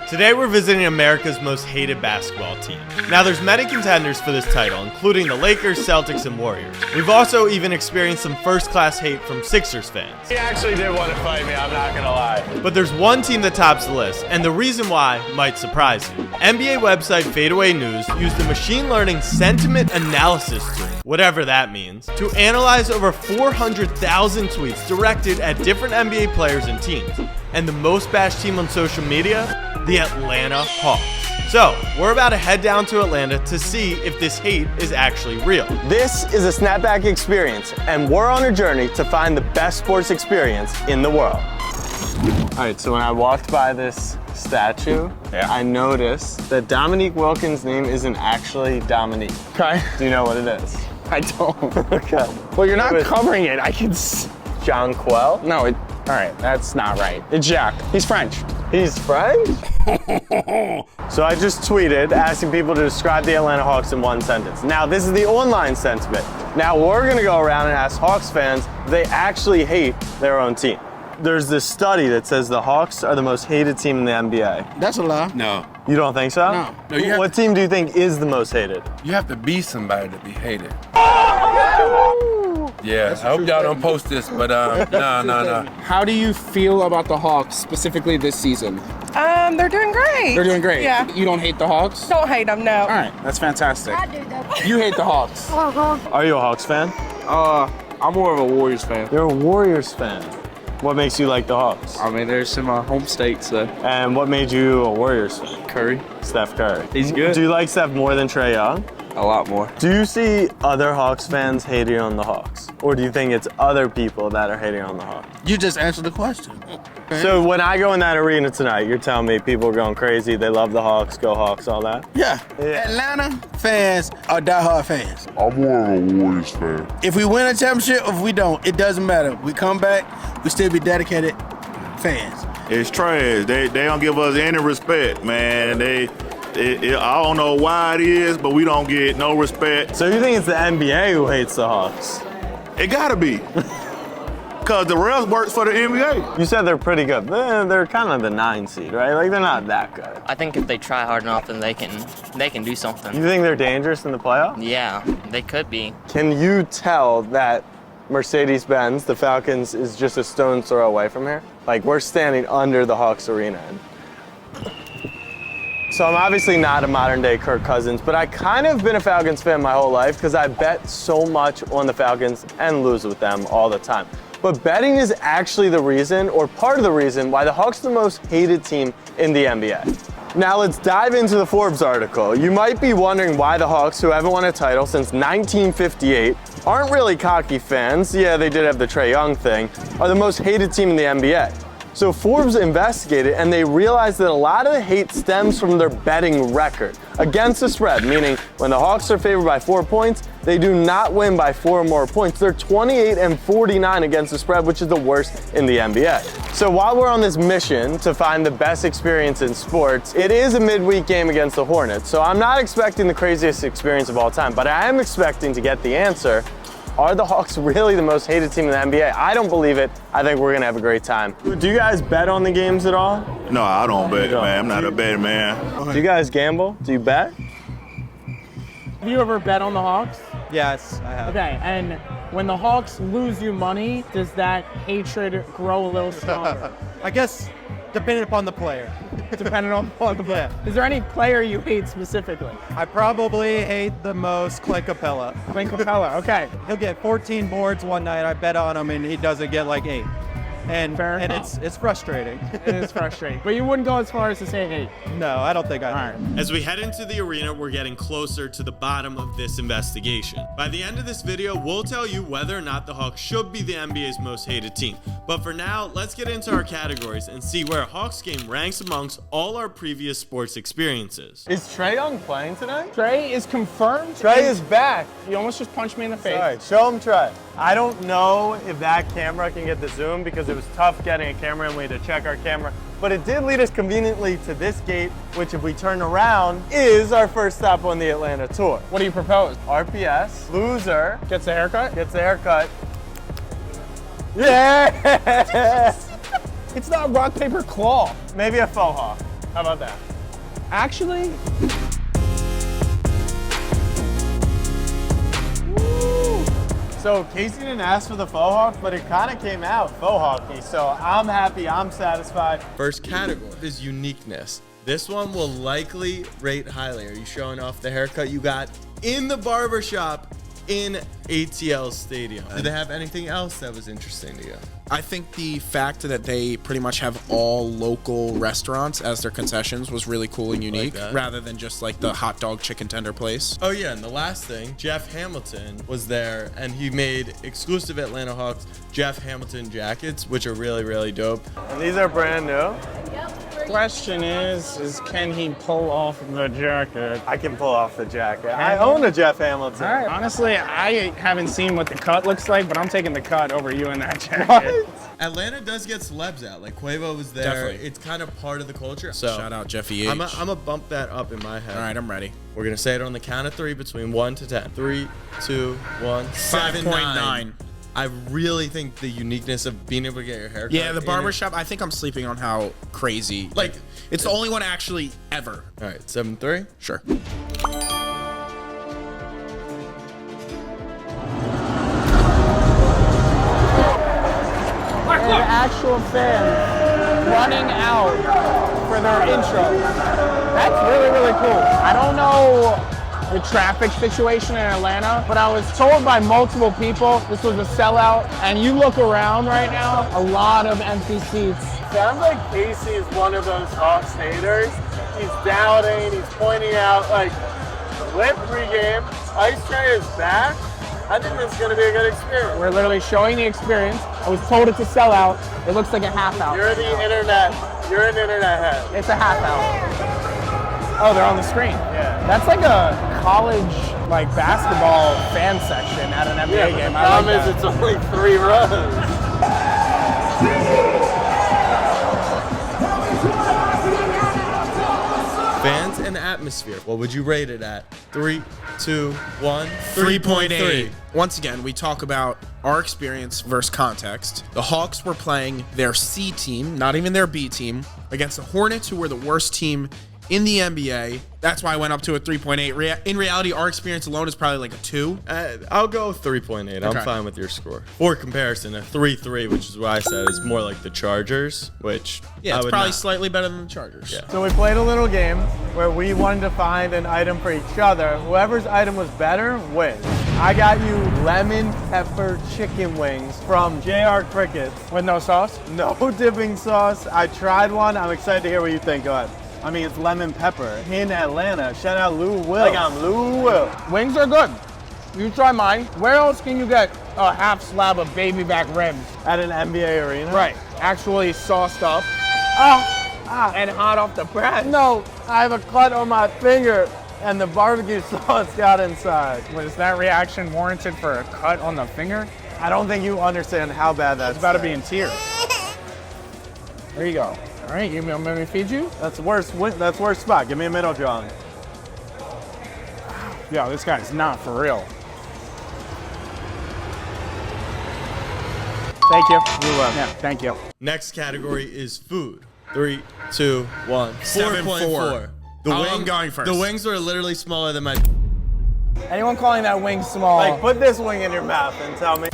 Today we're visiting America's most hated basketball team. Now there's many contenders for this title, including the Lakers, Celtics, and Warriors. We've also even experienced some first-class hate from Sixers fans. He actually did want to fight me, I'm not gonna lie. But there's one team that tops the list, and the reason why might surprise you. NBA website Fadeaway News used a machine learning sentiment analysis tool, whatever that means, to analyze over 400,000 tweets directed at different NBA players and teams. And the most bashed team on social media? The Atlanta Hawks. So, we're about to head down to Atlanta to see if this hate is actually real. This is a Snapback experience, and we're on a journey to find the best sports experience in the world. All right, so when I walked by this statue, I noticed that Dominique Wilkins' name isn't actually Dominique. Okay. Do you know what it is? I don't. Okay. Well, you're not covering it. I can. John Quell? No, all right, that's not right. It's Jacques. He's French. He's French? So I just tweeted asking people to describe the Atlanta Hawks in one sentence. Now, this is the online sentiment. Now, we're gonna go around and ask Hawks fans if they actually hate their own team. There's this study that says the Hawks are the most hated team in the NBA. That's a lie. No. You don't think so? No. What team do you think is the most hated? You have to be somebody to be hated. Yeah, I hope y'all don't post this, but no. How do you feel about the Hawks specifically this season? They're doing great. They're doing great. Yeah. You don't hate the Hawks? Don't hate them, no. All right, that's fantastic. I do though. You hate the Hawks? Are you a Hawks fan? I'm more of a Warriors fan. You're a Warriors fan. What makes you like the Hawks? I mean, they're in my home state, so. And what made you a Warriors fan? Curry. Steph Curry. He's good. Do you like Steph more than Trae Young? A lot more. Do you see other Hawks fans hating on the Hawks? Or do you think it's other people that are hating on the Hawks? You just answered the question. So when I go in that arena tonight, you're telling me people are going crazy, they love the Hawks, go Hawks, all that? Yeah. Atlanta fans are diehard fans. I'm more of a Warriors fan. If we win a championship or if we don't, it doesn't matter. We come back, we still be dedicated fans. It's trash. They don't give us any respect, man. I don't know why it is, but we don't get no respect. So you think it's the NBA who hates the Hawks? It gotta be. Because the rest works for the NBA. You said they're pretty good. They're kind of the 9 seed, right? Like, they're not that good. I think if they try hard enough, then they can do something. You think they're dangerous in the playoffs? Yeah, they could be. Can you tell that Mercedes-Benz, the Falcons, is just a stone's throw away from here? Like, we're standing under the Hawks arena. So I'm obviously not a modern day Kirk Cousins, but I kind of been a Falcons fan my whole life because I bet so much on the Falcons and lose with them all the time. But betting is actually the reason, or part of the reason, why the Hawks are the most hated team in the NBA. Now let's dive into the Forbes article. You might be wondering why the Hawks, who haven't won a title since 1958, aren't really cocky fans, yeah, they did have the Trae Young thing, are the most hated team in the NBA. So Forbes investigated and they realized that a lot of the hate stems from their betting record against the spread, meaning when the Hawks are favored by 4 points, they do not win by 4 or more points. They're 28-49 against the spread, which is the worst in the NBA. So while we're on this mission to find the best experience in sports, it is a midweek game against the Hornets. So I'm not expecting the craziest experience of all time, but I am expecting to get the answer. Are the Hawks really the most hated team in the NBA? I don't believe it. I think we're gonna have a great time. Do you guys bet on the games at all? No, I don't bet, man. I'm not a betting man. Do you guys gamble? Do you bet? Have you ever bet on the Hawks? Yes, I have. Okay, and when the Hawks lose you money, does that hatred grow a little stronger? I guess depending upon the player. Depending on the player. Is there any player you hate specifically? I probably hate the most Clay Capella. Clint Capella, okay. He'll get 14 boards one night. I bet on him, and he doesn't get like 8. And it's frustrating. It is frustrating. But you wouldn't go as far as to say hate? No, I don't think I would. As we head into the arena, we're getting closer to the bottom of this investigation. By the end of this video, we'll tell you whether or not the Hawks should be the NBA's most hated team. But for now, let's get into our categories and see where a Hawks game ranks amongst all our previous sports experiences. Is Trae Young playing tonight? Trae is confirmed. Trae is back. You almost just punched me in the face. Sorry, show him Trae. I don't know if that camera can get the zoom because it was tough getting a camera and we had to check our camera. But it did lead us conveniently to this gate, which if we turn around, is our first stop on the Atlanta tour. What do you propose? RPS, loser. Gets a haircut? Gets a haircut. Yeah! It's not rock, paper, claw. Maybe a faux hawk. How about that? Actually, So Casey didn't ask for the faux hawk, but it kind of came out faux hawky. So I'm happy, I'm satisfied. First category is uniqueness. This one will likely rate highly. Are you showing off the haircut you got in the barbershop in ATL Stadium? Did they have anything else that was interesting to you? I think the fact that they pretty much have all local restaurants as their concessions was really cool and unique, rather than just like the hot dog chicken tender place. Oh yeah, and the last thing, Jeff Hamilton was there, and he made exclusive Atlanta Hawks Jeff Hamilton jackets, which are really, really dope. And these are brand new. question is can he pull off the jacket? I can pull off the jacket. I own a Jeff Hamilton. All right. Honestly, I haven't seen what the cut looks like, but I'm taking the cut over you in that jacket. What? Atlanta does get celebs out. Like Quavo was there. Definitely. It's kind of part of the culture. So Shout out Jeffy H. I'm gonna bump that up in my head. All right, I'm ready. We're gonna say it on the count of 3 between 1 to 10. 3, 2, 1. 5.9. I really think the uniqueness of being able to get your hair cut. Yeah, the in barbershop, I think I'm sleeping on how crazy. Like, it's the only one actually ever. All right, 7.3. Sure. And actual fans running out for their intro. That's really, really cool. I don't know the traffic situation in Atlanta, but I was told by multiple people this was a sellout. And you look around right now, a lot of empty seats. Sounds like Casey is one of those Hawks haters. He's doubting, he's pointing out, like, lit pregame, Ice Tray is back. I think this is going to be a good experience. We're literally showing the experience. I was told it's a sellout. It looks like a half out. You're the internet. You're an internet head. It's a half out. Oh, they're on the screen. Yeah. That's like a college like basketball fan section at an NBA But game. the I like problem is that. it's only 3 rows. Fans and atmosphere. What would you rate it at? 3, 2, 1. 3.8. Once again, we talk about our experience versus context. The Hawks were playing their C team, not even their B team, against the Hornets, who were the worst team in the NBA. That's why I went up to a 3.8. In reality, our experience alone is probably like a 2. I'll go 3.8. I'm fine with your score. For comparison, a 3-3, which is what I said, is more like the Chargers, which Yeah, I it's would probably not. slightly better than the Chargers. Yeah. So we played a little game where we wanted to find an item for each other. Whoever's item was better wins. I got you lemon pepper chicken wings from JR Crickets. With no sauce? No dipping sauce. I tried one. I'm excited to hear what you think. Go ahead. I mean, it's lemon pepper in Atlanta. Shout out Lou Will. Like I'm Lou Will. Wings are good. You try mine. Where else can you get a half slab of baby back ribs? At an NBA arena? Right. Actually sauced up. And hot off the press. No, I have a cut on my finger and the barbecue sauce got inside. Was that reaction warranted for a cut on the finger? I don't think you understand how bad that's It's about to be in tears. There you go. All right, you want me to feed you? That's worst. That's worst spot. Give me a middle, John. Yo, this guy's not for real. Thank you. Yeah, thank you. Next category is food. 3, 2, 1. 7.4. I'm going first. The wings are literally smaller than my. Anyone calling that wing small? Like, put this wing in your mouth and tell me.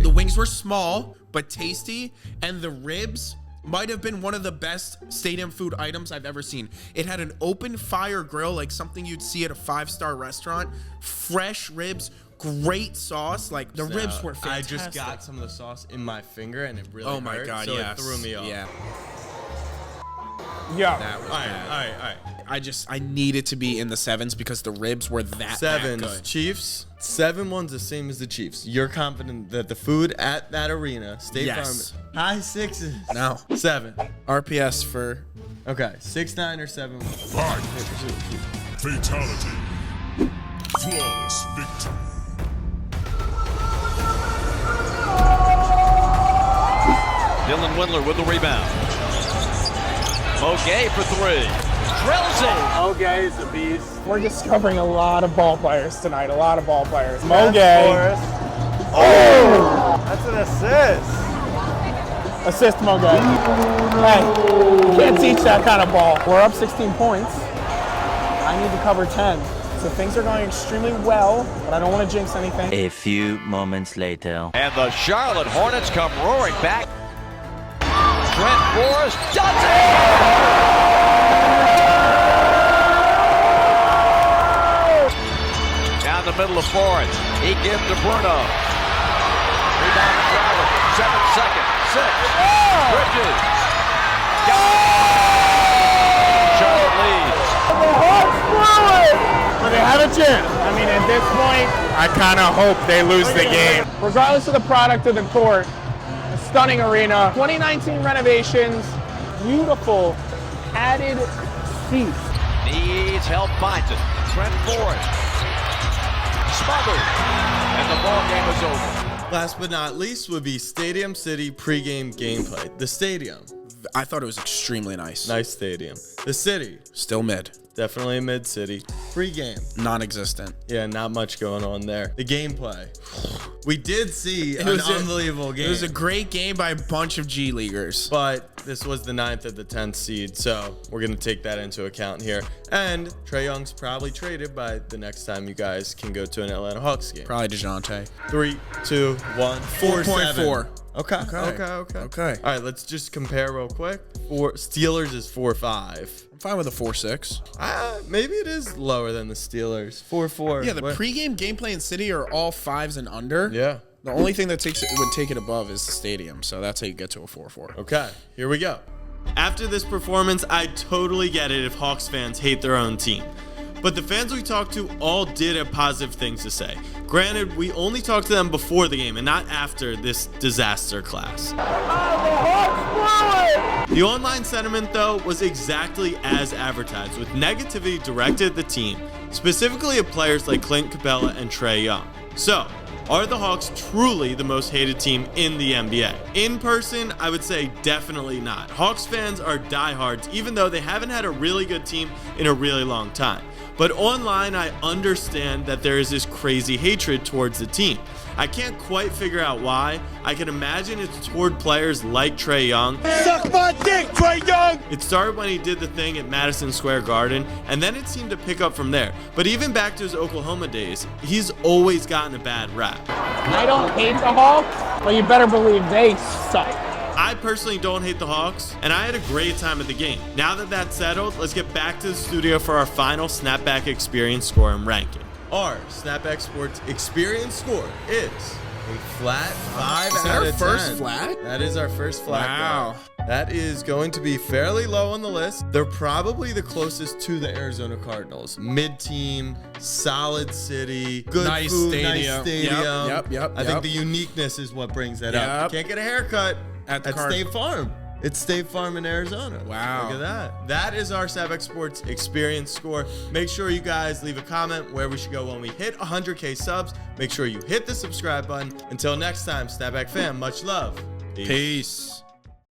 The wings were small but tasty, and the ribs might have been one of the best stadium food items I've ever seen. It had an open fire grill, like something you'd see at a 5-star restaurant. Fresh ribs, great sauce. Like the ribs were fantastic. I just got some of the sauce in my finger and it really Oh my hurt, god, so yes. it threw me off. Yeah. Yeah. That was All bad. right. I needed to be in the 7s because the ribs were that Sevens, good. Chiefs. 7-1's the same as the Chiefs. You're confident that the food at that arena, State Yes. Farm, high 6s. No. 7. RPS for Okay, 6-9 or 7-1. Fight. Fatality. Flawless victory. Dylan Windler with the rebound. Mogay for 3. Drills it. Okay, it's a beast. We're discovering a lot of ball players tonight. A lot of ball players. That's Mogay. Forrest. Oh! That's an assist. Assist Mo guy. Hey, you can't teach that kind of ball. We're up 16 points. I need to cover 10. So things are going extremely well, but I don't want to jinx anything. A few moments later. And the Charlotte Hornets come roaring back. Trent Forrest does it! Down the middle of Forrest. He gives to Bruno. Rebound to Charlotte. 7 seconds. 6. Bridges. Got it. Charlotte leads. The Hawks blew it! But they have a chance. I mean, at this point, I kind of hope they lose the game. Regardless of the product of the court, a stunning arena. 2019 renovations, beautiful added seats. Needs help, finds it. Trent Forrest. Smothered. And the ball game is over. Last but not least would be Stadium City pregame gameplay. The stadium. I thought it was extremely nice. Nice stadium. The city. Still mid. Definitely a mid-city. Pre-game. Non-existent. Yeah, not much going on there. The gameplay. We did see an unbelievable game. It was a great game by a bunch of G Leaguers. But this was the 9th of the 10th seed, so we're going to take that into account here. And Trae Young's probably traded by the next time you guys can go to an Atlanta Hawks game. Probably DeJounte. 3, 2, 1, 4.4. Okay. All right, let's just compare real quick. Steelers is 4.5. I'm fine with a 4.6. Maybe it is lower than the Steelers. 4.4. Yeah, the pregame gameplay in City are all 5s and under. Yeah. The only thing that would take it above is the stadium, so that's how you get to a 4.4. Okay, here we go. After this performance, I totally get it if Hawks fans hate their own team. But the fans we talked to all did have positive things to say. Granted, we only talked to them before the game and not after this disaster class. The online sentiment, though, was exactly as advertised, with negativity directed at the team, specifically at players like Clint Capella and Trae Young. So, are the Hawks truly the most hated team in the NBA? In person, I would say definitely not. Hawks fans are diehards, even though they haven't had a really good team in a really long time. But online, I understand that there is this crazy hatred towards the team. I can't quite figure out why. I can imagine it's toward players like Trae Young. Suck my dick, Trae Young! It started when he did the thing at Madison Square Garden, and then it seemed to pick up from there. But even back to his Oklahoma days, he's always gotten a bad rap. I don't hate the Hawks, but you better believe they suck. I personally don't hate the Hawks, and I had a great time at the game. Now that that's settled, let's get back to the studio for our final Snapback experience score and ranking. Our Snapback Sports experience score is a flat 5 out of 10. First flat? That is our first flat. Wow. That is going to be fairly low on the list. They're probably the closest to the Arizona Cardinals. Mid-team, solid city, good nice food, stadium. nice stadium. Yep. I think the uniqueness is what brings that up. You can't get a haircut at State Farm. It's State Farm in Arizona. Wow. Look at that. That is our Snapback Sports experience score. Make sure you guys leave a comment where we should go when we hit 100K subs. Make sure you hit the subscribe button. Until next time, Snapback fam, much love. Peace.